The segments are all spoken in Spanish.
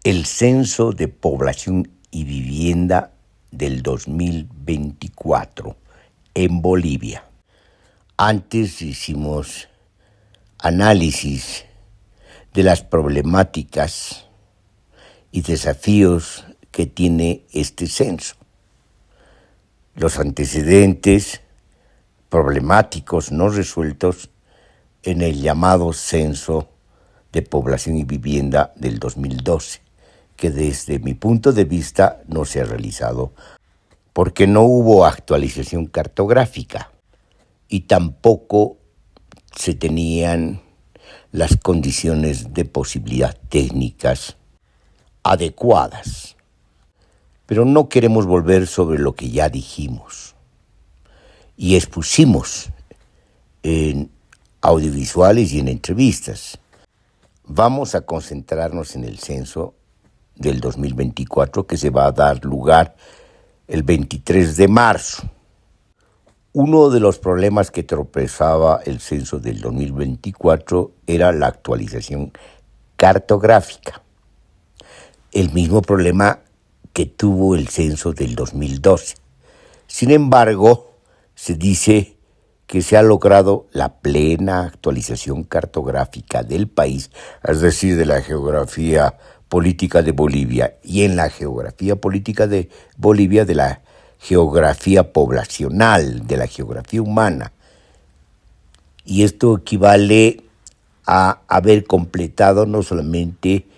El Censo de Población y Vivienda del 2024 en Bolivia. Antes hicimos análisis de las problemáticas y desafíos que tiene este censo. Los antecedentes problemáticos no resueltos en el llamado Censo de Población y Vivienda del 2012, que desde mi punto de vista no se ha realizado porque no hubo actualización cartográfica y tampoco se tenían las condiciones de posibilidad técnicas adecuadas. Pero no queremos volver sobre lo que ya dijimos y expusimos en audiovisuales y en entrevistas. Vamos a concentrarnos en el censo del 2024 que se va a dar lugar el 23 de marzo. Uno de los problemas que tropezaba el censo del 2024 era la actualización cartográfica. El mismo problema que tuvo el censo del 2012. Sin embargo, se dice que se ha logrado la plena actualización cartográfica del país, es decir, de la geografía política de Bolivia, y en la geografía política de Bolivia, de la geografía poblacional, de la geografía humana. Y esto equivale a haber completado no solamente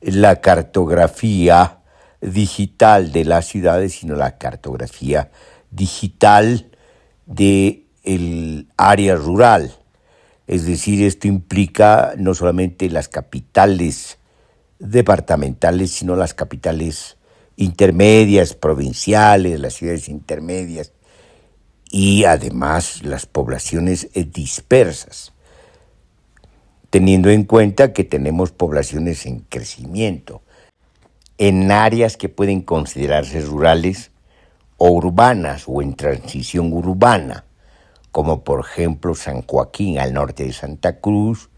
la cartografía digital de las ciudades, sino la cartografía digital del área rural. Es decir, esto implica no solamente las capitales departamentales, sino las capitales intermedias, provinciales, las ciudades intermedias y además las poblaciones dispersas, teniendo en cuenta que tenemos poblaciones en crecimiento, en áreas que pueden considerarse rurales o urbanas o en transición urbana, como por ejemplo San Joaquín al norte de Santa Cruz,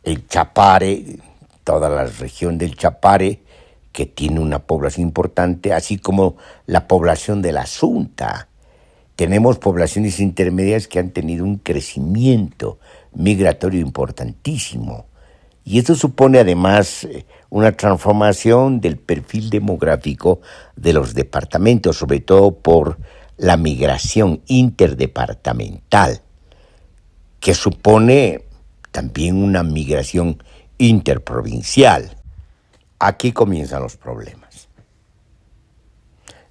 el Chapare, toda la región del Chapare, que tiene una población importante, así como la población de la Asunta. Tenemos poblaciones intermedias que han tenido un crecimiento migratorio importantísimo. Y esto supone además una transformación del perfil demográfico de los departamentos, sobre todo por la migración interdepartamental, que supone también una migración interprovincial. Aquí comienzan los problemas.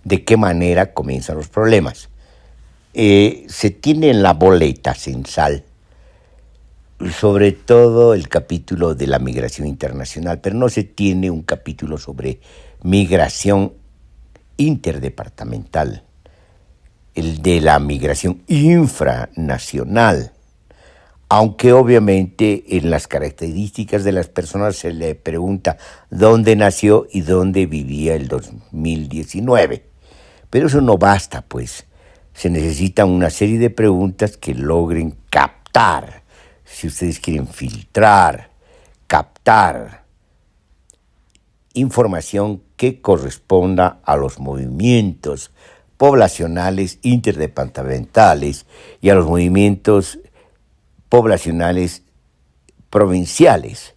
¿De qué manera comienzan los problemas? Se tiene en la boleta censal sobre todo el capítulo de la migración internacional, pero no se tiene un capítulo sobre migración interdepartamental, el de la migración infranacional, aunque obviamente en las características de las personas se le pregunta dónde nació y dónde vivía el 2019. Pero eso no basta, pues. Se necesitan una serie de preguntas que logren captar, si ustedes quieren filtrar, captar información que corresponda a los movimientos poblacionales interdepartamentales y a los movimientos poblacionales provinciales,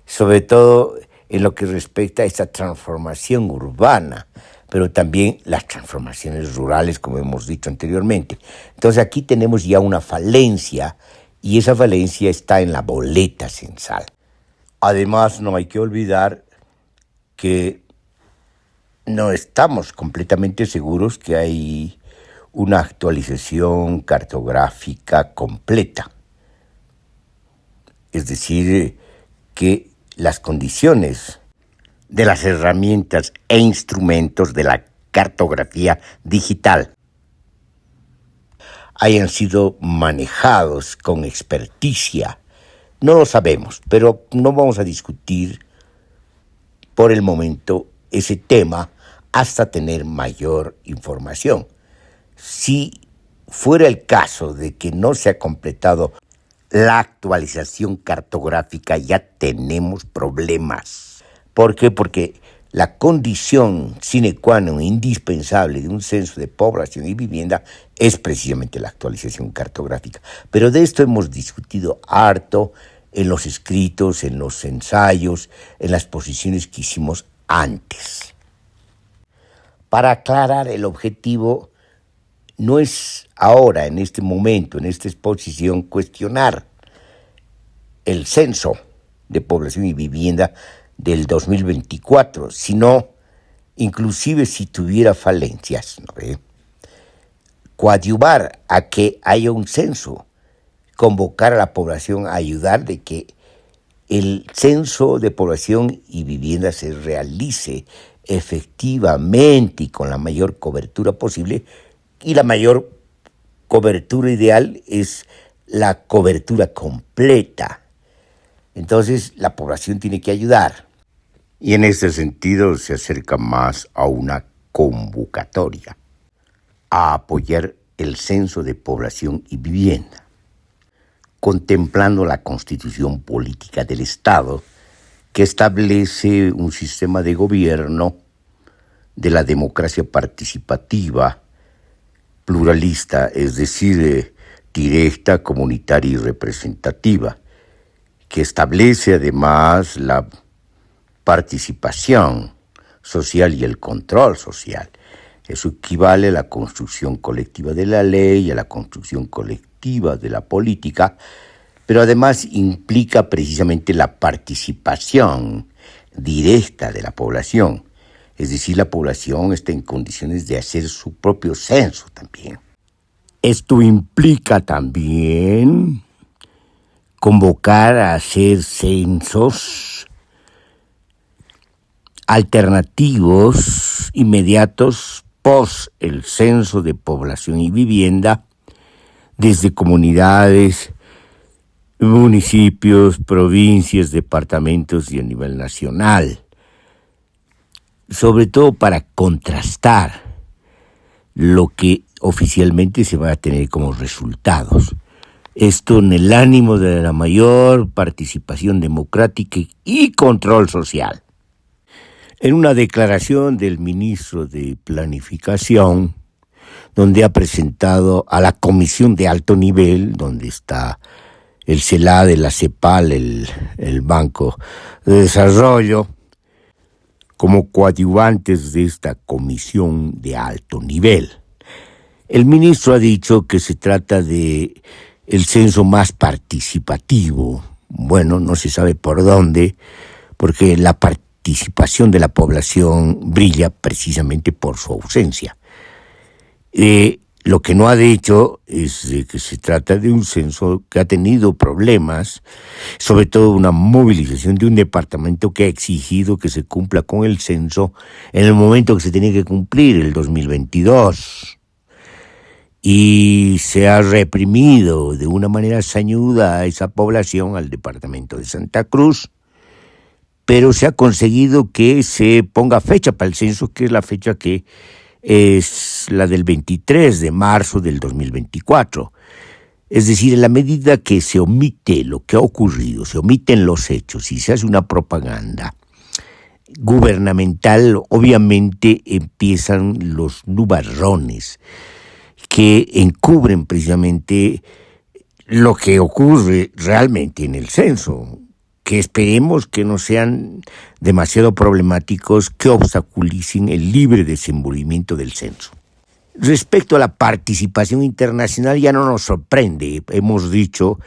sobre todo en lo que respecta a esta transformación urbana, pero también las transformaciones rurales, como hemos dicho anteriormente. Entonces aquí tenemos ya una falencia, y esa falencia está en la boleta censal. Además, no hay que olvidar que no estamos completamente seguros que hay una actualización cartográfica completa. Es decir, que las condiciones de las herramientas e instrumentos de la cartografía digital hayan sido manejados con experticia. No lo sabemos, pero no vamos a discutir por el momento ese tema hasta tener mayor información. Si fuera el caso de que no se ha completado la actualización cartográfica, ya tenemos problemas, ¿Por qué? Porque la condición sine qua non indispensable de un censo de población y vivienda es precisamente la actualización cartográfica. Pero de esto hemos discutido harto en los escritos, en los ensayos, en las posiciones que hicimos antes. Para aclarar, el objetivo no es ahora, en este momento, en esta exposición, cuestionar el censo de población y vivienda del 2024, sino, inclusive si tuviera falencias, ¿no? Coadyuvar a que haya un censo, convocar a la población a ayudar de que el censo de población y vivienda se realice efectivamente y con la mayor cobertura posible, y la mayor cobertura ideal es la cobertura completa. Entonces la población tiene que ayudar. Y en este sentido se acerca más a una convocatoria a apoyar el censo de población y vivienda, contemplando la constitución política del Estado, que establece un sistema de gobierno de la democracia participativa, pluralista, es decir, directa, comunitaria y representativa, que establece además la participación social y el control social. Eso equivale a la construcción colectiva de la ley, a la construcción colectiva de la política, pero además implica precisamente la participación directa de la población. Es decir, la población está en condiciones de hacer su propio censo también. Esto implica también convocar a hacer censos alternativos inmediatos post el censo de población y vivienda desde comunidades, municipios, provincias, departamentos y a nivel nacional, sobre todo para contrastar lo que oficialmente se va a tener como resultados. Esto en el ánimo de la mayor participación democrática y control social. En una declaración del ministro de Planificación, donde ha presentado a la comisión de alto nivel, donde está el CELAD, la CEPAL, el Banco de Desarrollo, como coadyuvantes de esta comisión de alto nivel. El ministro ha dicho que se trata de el censo más participativo. Bueno, no se sabe por dónde, porque la participación de la población brilla precisamente por su ausencia. Lo que no ha dicho es de que se trata de un censo que ha tenido problemas, sobre todo una movilización de un departamento que ha exigido que se cumpla con el censo en el momento que se tenía que cumplir, el 2022. Y se ha reprimido de una manera sañuda a esa población, al departamento de Santa Cruz, pero se ha conseguido que se ponga fecha para el censo, que es la fecha que es la del 23 de marzo del 2024. Es decir, en la medida que se omite lo que ha ocurrido, se omiten los hechos y se hace una propaganda gubernamental, obviamente empiezan los nubarrones que encubren precisamente lo que ocurre realmente en el censo, que esperemos que no sean demasiado problemáticos, que obstaculicen el libre desenvolvimiento del censo. Respecto a la participación internacional, ya no nos sorprende, hemos dicho,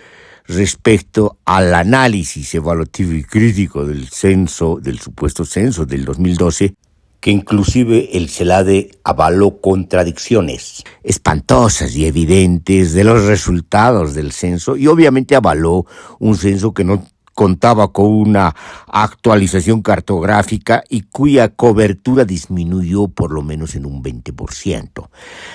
respecto al análisis evaluativo y crítico del censo, del supuesto censo del 2012, que inclusive el CELADE avaló contradicciones espantosas y evidentes de los resultados del censo, y obviamente avaló un censo que no contaba con una actualización cartográfica y cuya cobertura disminuyó por lo menos en un 20%.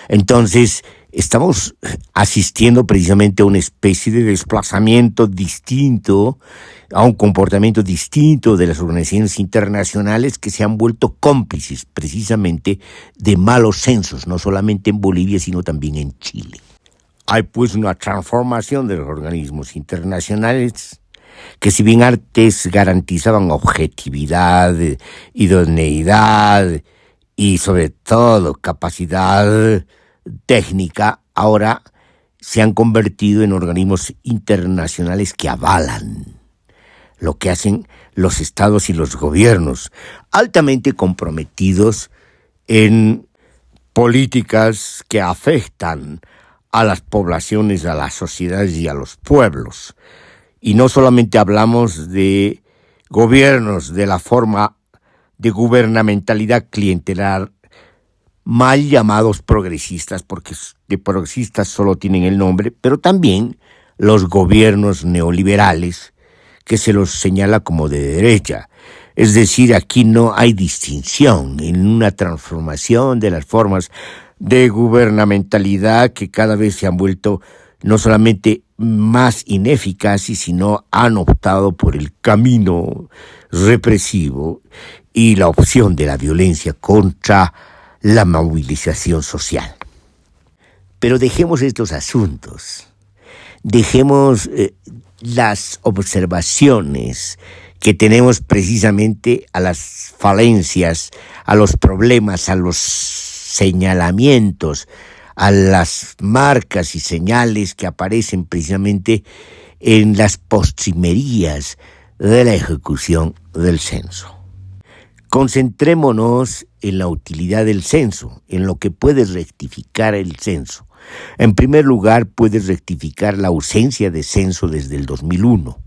Entonces, estamos asistiendo precisamente a una especie de desplazamiento distinto, a un comportamiento distinto de las organizaciones internacionales que se han vuelto cómplices precisamente de malos censos, no solamente en Bolivia, sino también en Chile. Hay pues una transformación de los organismos internacionales que si bien antes garantizaban objetividad, idoneidad y sobre todo capacidad técnica, ahora se han convertido en organismos internacionales que avalan lo que hacen los estados y los gobiernos, altamente comprometidos en políticas que afectan a las poblaciones, a las sociedades y a los pueblos. Y no solamente hablamos de gobiernos de la forma de gubernamentalidad clientelar, mal llamados progresistas, porque de progresistas solo tienen el nombre, pero también los gobiernos neoliberales, que se los señala como de derecha. Es decir, aquí no hay distinción en una transformación de las formas de gubernamentalidad que cada vez se han vuelto no solamente más ineficaces, sino han optado por el camino represivo y la opción de la violencia contra la movilización social. Pero dejemos estos asuntos, dejemos las observaciones que tenemos precisamente a las falencias, a los problemas, a los señalamientos, a las marcas y señales que aparecen precisamente en las postrimerías de la ejecución del censo. Concentrémonos en la utilidad del censo, en lo que puede rectificar el censo. En primer lugar, puede rectificar la ausencia de censo desde el 2001.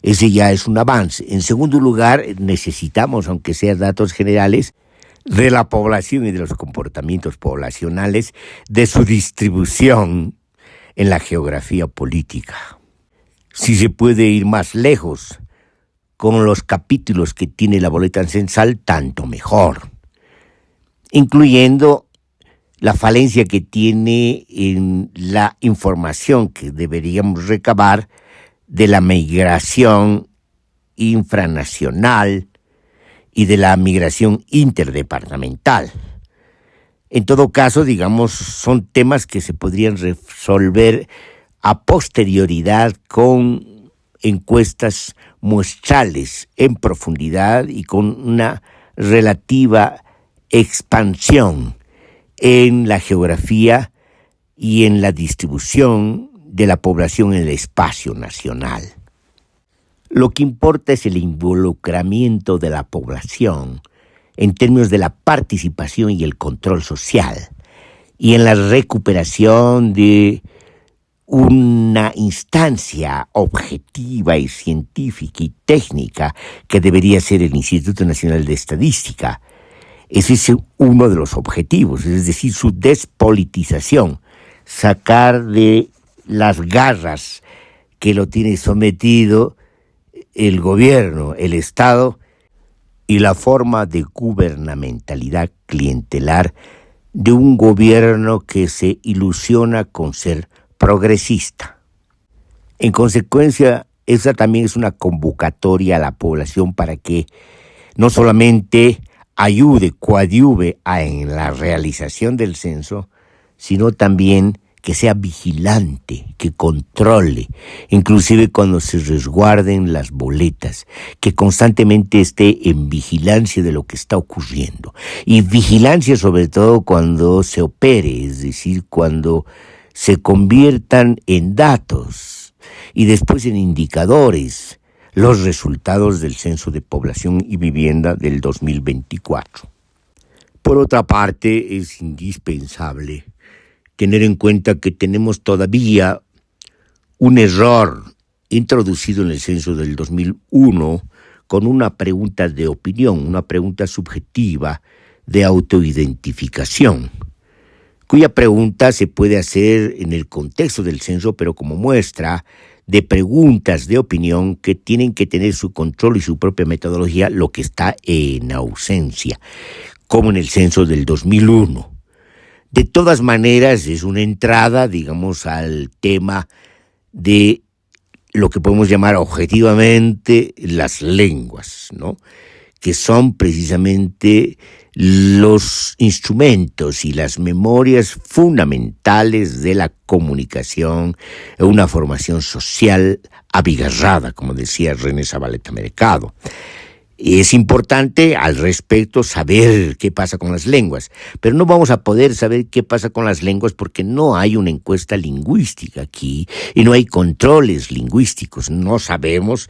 Ese ya es un avance. En segundo lugar, necesitamos, aunque sean datos generales, de la población y de los comportamientos poblacionales, de su distribución en la geografía política. Si se puede ir más lejos con los capítulos que tiene la boleta censal, tanto mejor, incluyendo la falencia que tiene en la información que deberíamos recabar de la migración infranacional y de la migración interdepartamental. En todo caso, digamos, son temas que se podrían resolver a posterioridad con encuestas muestrales en profundidad y con una relativa expansión en la geografía y en la distribución de la población en el espacio nacional. Lo que importa es el involucramiento de la población en términos de la participación y el control social, y en la recuperación de una instancia objetiva y científica y técnica que debería ser el Instituto Nacional de Estadística. Ese es uno de los objetivos, es decir, su despolitización, sacar de las garras que lo tiene sometido el gobierno, el Estado, y la forma de gubernamentalidad clientelar de un gobierno que se ilusiona con ser progresista. En consecuencia, esa también es una convocatoria a la población para que no solamente ayude, coadyuve en la realización del censo, sino también que sea vigilante, que controle, inclusive cuando se resguarden las boletas, que constantemente esté en vigilancia de lo que está ocurriendo. Y vigilancia sobre todo cuando se opere, es decir, cuando se conviertan en datos y después en indicadores los resultados del Censo de Población y Vivienda del 2024. Por otra parte, es indispensable tener en cuenta que tenemos todavía un error introducido en el censo del 2001 con una pregunta de opinión, una pregunta subjetiva de autoidentificación, cuya pregunta se puede hacer en el contexto del censo, pero como muestra de preguntas de opinión que tienen que tener su control y su propia metodología, lo que está en ausencia, como en el censo del 2001. De todas maneras, es una entrada, digamos, al tema de lo que podemos llamar objetivamente las lenguas, ¿no? que son precisamente los instrumentos y las memorias fundamentales de la comunicación, una formación social abigarrada, como decía René Zabaleta Mercado. Es importante al respecto saber qué pasa con las lenguas, pero no vamos a poder saber qué pasa con las lenguas porque no hay una encuesta lingüística aquí y no hay controles lingüísticos. No sabemos,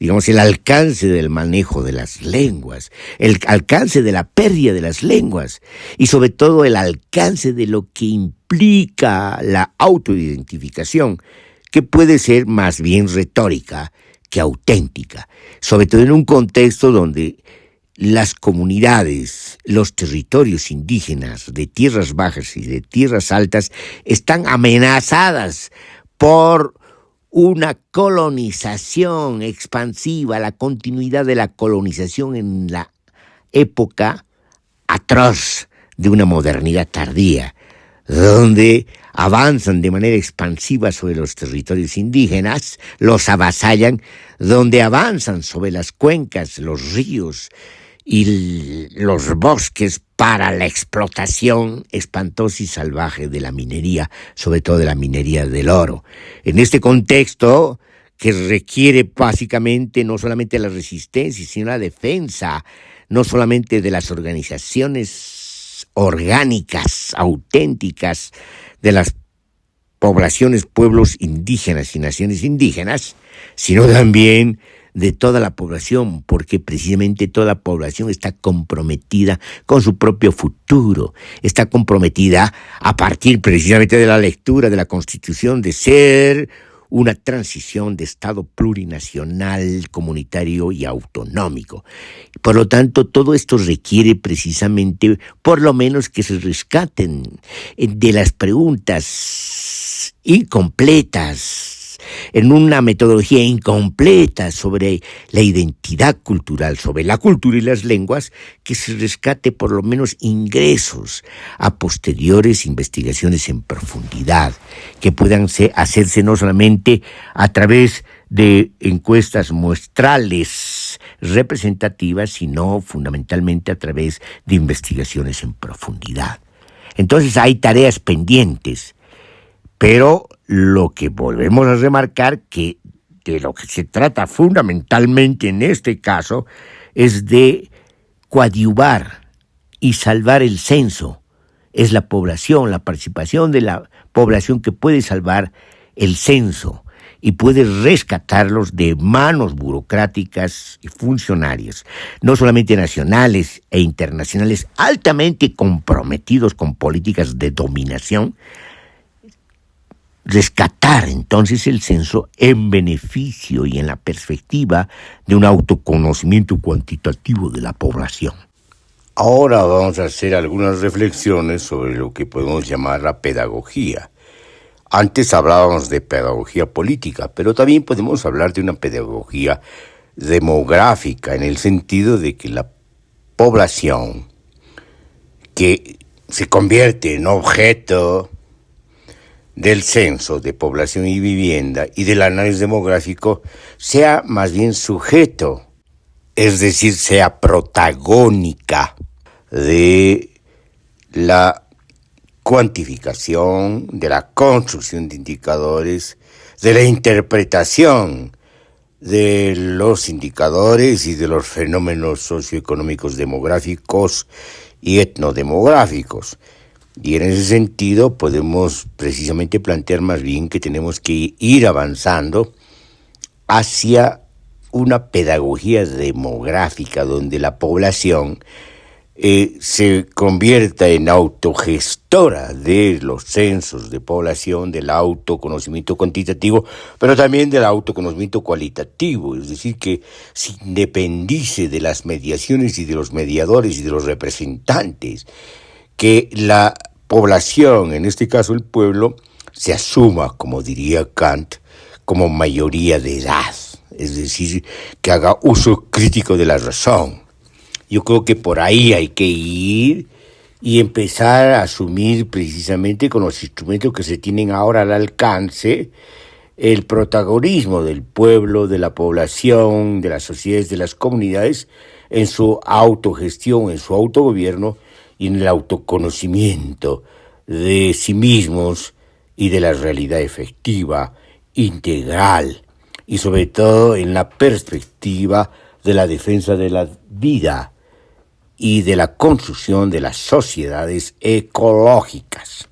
digamos, el alcance del manejo de las lenguas, el alcance de la pérdida de las lenguas y sobre todo el alcance de lo que implica la autoidentificación, que puede ser más bien retórica que auténtica, sobre todo en un contexto donde las comunidades, los territorios indígenas de tierras bajas y de tierras altas están amenazadas por una colonización expansiva, la continuidad de la colonización en la época atroz de una modernidad tardía, donde avanzan de manera expansiva sobre los territorios indígenas, los avasallan, donde avanzan sobre las cuencas, los ríos y los bosques para la explotación espantosa y salvaje de la minería, sobre todo de la minería del oro. En este contexto, que requiere básicamente no solamente la resistencia, sino la defensa, no solamente de las organizaciones orgánicas, auténticas, de las poblaciones, pueblos indígenas y naciones indígenas, sino también de toda la población, porque precisamente toda la población está comprometida con su propio futuro, está comprometida a partir precisamente de la lectura de la Constitución de ser una transición de Estado plurinacional, comunitario y autonómico. Por lo tanto, todo esto requiere precisamente, por lo menos, que se rescaten de las preguntas incompletas, en una metodología incompleta sobre la identidad cultural, sobre la cultura y las lenguas, que se rescate por lo menos ingresos a posteriores investigaciones en profundidad, que puedan hacerse no solamente a través de encuestas muestrales representativas, sino fundamentalmente a través de investigaciones en profundidad. Entonces hay tareas pendientes, pero lo que volvemos a remarcar que de lo que se trata fundamentalmente en este caso es de coadyuvar y salvar el censo. Es la población, la participación de la población que puede salvar el censo y puede rescatarlos de manos burocráticas y funcionarias, no solamente nacionales e internacionales, altamente comprometidos con políticas de dominación. Rescatar entonces el censo en beneficio y en la perspectiva de un autoconocimiento cuantitativo de la población. Ahora vamos a hacer algunas reflexiones sobre lo que podemos llamar la pedagogía. Antes hablábamos de pedagogía política, pero también podemos hablar de una pedagogía demográfica, en el sentido de que la población que se convierte en objeto del censo de población y vivienda y del análisis demográfico sea más bien sujeto, es decir, sea protagónica de la cuantificación, de la construcción de indicadores, de la interpretación de los indicadores y de los fenómenos socioeconómicos demográficos y etnodemográficos. Y en ese sentido podemos precisamente plantear más bien que tenemos que ir avanzando hacia una pedagogía demográfica donde la población se convierta en autogestora de los censos de población, del autoconocimiento cuantitativo, pero también del autoconocimiento cualitativo, es decir, que se independice de las mediaciones y de los mediadores y de los representantes, que la población, en este caso el pueblo, se asuma, como diría Kant, como mayoría de edad, es decir, que haga uso crítico de la razón. Yo creo que por ahí hay que ir y empezar a asumir precisamente con los instrumentos que se tienen ahora al alcance el protagonismo del pueblo, de la población, de las sociedades, de las comunidades, en su autogestión, en su autogobierno y en el autoconocimiento de sí mismos y de la realidad efectiva, integral, y sobre todo en la perspectiva de la defensa de la vida y de la construcción de las sociedades ecológicas.